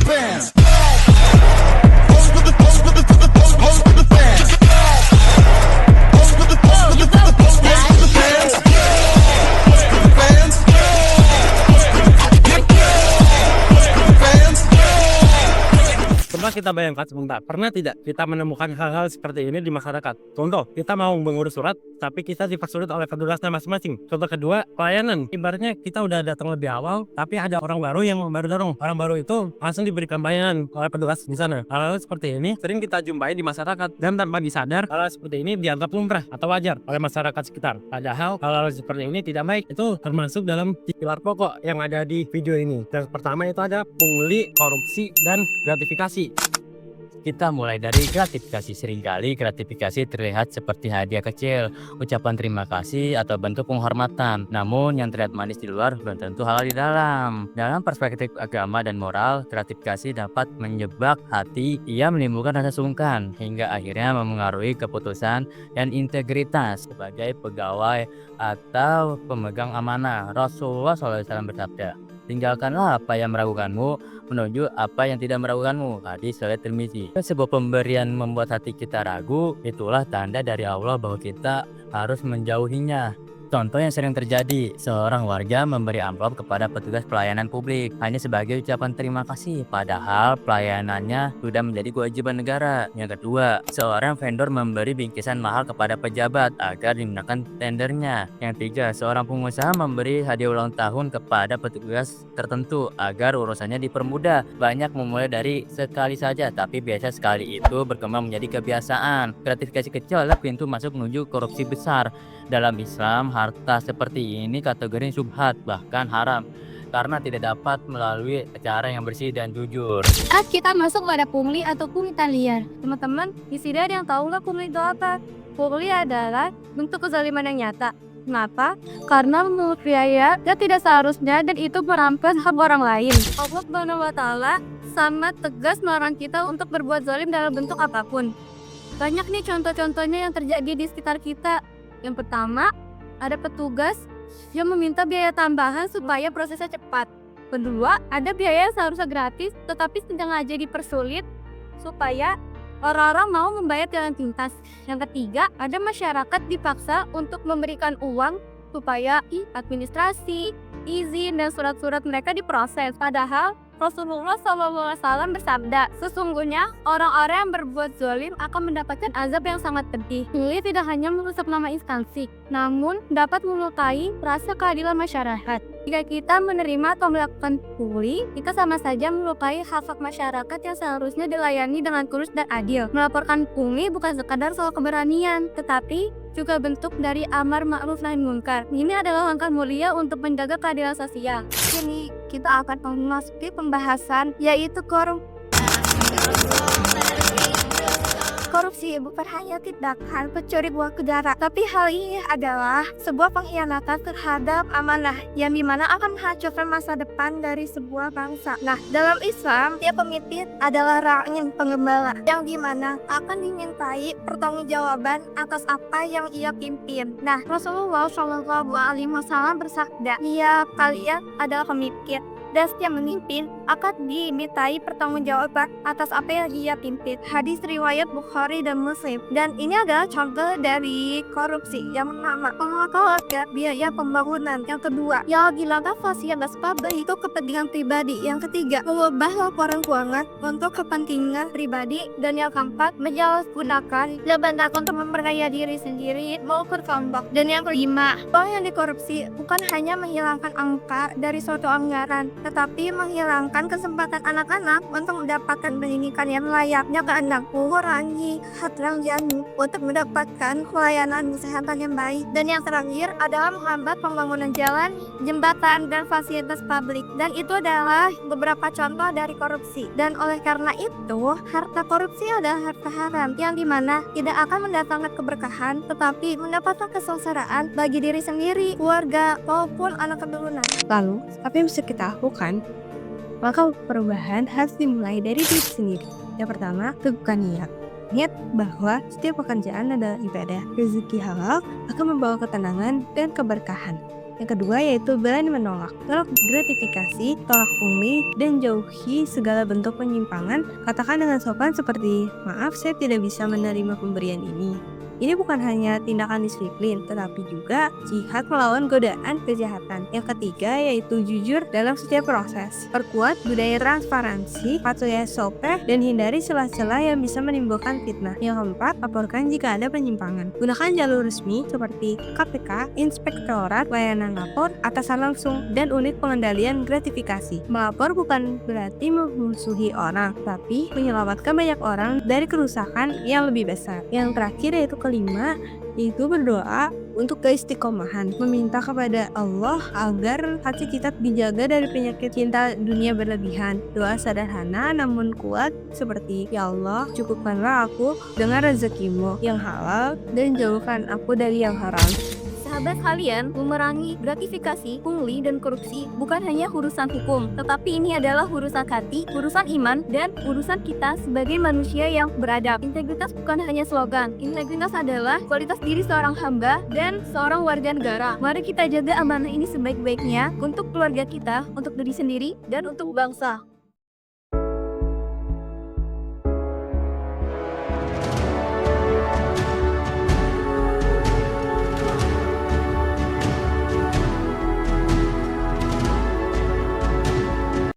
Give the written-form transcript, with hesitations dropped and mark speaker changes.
Speaker 1: fans. Pose with the pose with the pose with the pose with the fans. Pose with the pose with the pose with the pose with the fans. Pose with the fans.
Speaker 2: Coba kita bayangkan sebentar, pernah tidak kita menemukan hal-hal seperti ini di masyarakat? Contoh, kita mau mengurus surat, tapi kita dipersulit oleh petugasnya masing-masing. Contoh kedua, pelayanan. Ibaratnya kita udah datang lebih awal, tapi ada orang baru yang baru datang. Orang baru itu langsung diberikan pelayanan oleh petugas di sana. Hal-hal seperti ini sering kita jumpai di masyarakat, dan tanpa disadar, hal-hal seperti ini dianggap lumrah atau wajar oleh masyarakat sekitar. Padahal hal-hal seperti ini tidak baik. Itu termasuk dalam pilar pokok yang ada di video ini. Yang pertama itu ada pungli, korupsi, dan gratifikasi.
Speaker 3: Kita mulai dari gratifikasi. Seringkali gratifikasi terlihat seperti hadiah kecil, ucapan terima kasih, atau bentuk penghormatan. Namun yang terlihat manis di luar belum tentu halal di dalam. Dalam perspektif agama dan moral, gratifikasi dapat menjebak hati. Ia menimbulkan rasa sungkan hingga akhirnya memengaruhi keputusan dan integritas sebagai pegawai atau pemegang amanah. Rasulullah SAW bersabda, "Tinggalkanlah apa yang meragukanmu menuju apa yang tidak meragukanmu." Hadis riwayat Tirmizi. Sebuah pemberian membuat hati kita ragu, itulah tanda dari Allah bahwa kita harus menjauhinya. Contoh yang sering terjadi, seorang warga memberi amplop kepada petugas pelayanan publik hanya sebagai ucapan terima kasih, padahal pelayanannya sudah menjadi kewajiban negara. Yang kedua, seorang vendor memberi bingkisan mahal kepada pejabat agar dimenangkan tendernya. Yang tiga, seorang pengusaha memberi hadiah ulang tahun kepada petugas tertentu agar urusannya dipermudah. Banyak memulai dari sekali saja, tapi biasa sekali itu berkembang menjadi kebiasaan. Gratifikasi kecil adalah pintu masuk menuju korupsi besar. Dalam Islam, harta seperti ini kategori syubhat, bahkan haram, karena tidak dapat melalui cara yang bersih dan jujur.
Speaker 4: Saat kita masuk pada pungli atau pungutan liar, teman-teman, di sini ada yang tahu nggak pungli itu apa? Pungli adalah bentuk kezaliman yang nyata. Kenapa? Karena menurut biaya dan tidak seharusnya, dan itu merampas hak orang lain. Allah Subhanahu wa Ta'ala sangat tegas melarang kita untuk berbuat zalim dalam bentuk apapun. Banyak nih contoh-contohnya yang terjadi di sekitar kita. Yang pertama, ada petugas yang meminta biaya tambahan supaya prosesnya cepat. Kedua, ada biaya yang seharusnya gratis tetapi sengaja dipersulit supaya orang-orang mau membayar jalan pintas. Yang ketiga, ada masyarakat dipaksa untuk memberikan uang supaya administrasi, izin, dan surat-surat mereka diproses. Padahal Rasulullah SAW bersabda, sesungguhnya orang-orang yang berbuat zalim akan mendapatkan azab yang sangat pedih. Ini tidak hanya merusak nama instansi, namun dapat melukai rasa keadilan masyarakat. Jika kita menerima atau melakukan pungli, kita sama saja melukai hak-hak masyarakat yang seharusnya dilayani dengan tulus dan adil. Melaporkan pungli bukan sekadar soal keberanian, tetapi juga bentuk dari amar ma'ruf nahi munkar. Ini adalah langkah mulia untuk menjaga keadilan sosial. Kini kita akan memasuki pembahasan yaitu korupsi bukan hanya tindakan pencuri buah udara, tapi hal ini adalah sebuah pengkhianatan terhadap amanah yang dimana akan menghancurkan masa depan dari sebuah bangsa. Nah, dalam Islam, tiap pemimpin adalah rakyat penggembala yang dimana akan dimintai pertanggungjawaban atas apa yang ia pimpin. Nah, Rasulullah SAW bersabda, "Ya, kalian adalah pemimpin, dan setiap memimpin akan dimintai pertanggungjawaban atas apa yang ia pimpin." Hadis riwayat Bukhari dan Muslim. Dan ini adalah contoh dari korupsi. Yang pertama, menghalalkan biaya pembangunan. Yang kedua, yang menghilangkan fasilitas publik itu kepentingan pribadi. Yang ketiga, mengubah laporan keuangan untuk kepentingan pribadi. Dan yang keempat, menyalahgunakan jabatan untuk memperkaya diri sendiri maupun kelompok. Dan yang kelima, uang yang dikorupsi bukan hanya menghilangkan angka dari suatu anggaran, tetapi menghilangkan kesempatan anak-anak untuk mendapatkan pendidikan yang layaknya ke anak, mengurangi hak yang jamin untuk mendapatkan pelayanan kesehatan yang baik. Dan yang terakhir adalah menghambat pembangunan jalan, jembatan, dan fasilitas publik. Dan itu adalah beberapa contoh dari korupsi. Dan oleh karena itu, harta korupsi adalah harta haram yang dimana tidak akan mendatangkan keberkahan, tetapi mendapatkan kesengsaraan bagi diri sendiri, keluarga, maupun anak keturunan.
Speaker 5: Lalu, apa yang bisa kita lakukan? Maka perubahan harus dimulai dari diri sendiri. Yang pertama, teguhkan niat. Niat bahwa setiap pekerjaan adalah ibadah. Rezeki halal akan membawa ketenangan dan keberkahan. Yang kedua yaitu berani menolak. Tolak gratifikasi, tolak pungli, dan jauhi segala bentuk penyimpangan. Katakan dengan sopan seperti, maaf saya tidak bisa menerima pemberian ini. Ini bukan hanya tindakan disiplin, tetapi juga jihad melawan godaan kejahatan. Yang ketiga yaitu jujur dalam setiap proses. Perkuat budaya transparansi, patuhi SOP, dan hindari celah-celah yang bisa menimbulkan fitnah. Yang keempat, laporkan jika ada penyimpangan. Gunakan jalur resmi seperti KPK, Inspektorat Layanan Lapor, Atasan Langsung, dan Unit Pengendalian Gratifikasi. Melapor bukan berarti memusuhi orang, tapi menyelamatkan banyak orang dari kerusakan yang lebih besar. Yang terakhir yaitu kelima, yaitu berdoa untuk keistiqomahan, meminta kepada Allah agar hati kita dijaga dari penyakit cinta dunia berlebihan. Doa sederhana namun kuat seperti, ya Allah, cukupkanlah aku dengan rezekimu yang halal dan jauhkan aku dari yang haram.
Speaker 4: Sahabat kalian, memerangi gratifikasi, pungli, dan korupsi bukan hanya urusan hukum, tetapi ini adalah urusan hati, urusan iman, dan urusan kita sebagai manusia yang beradab. Integritas bukan hanya slogan, integritas adalah kualitas diri seorang hamba dan seorang warga negara. Mari kita jaga amanah ini sebaik-baiknya untuk keluarga kita, untuk diri sendiri, dan untuk bangsa.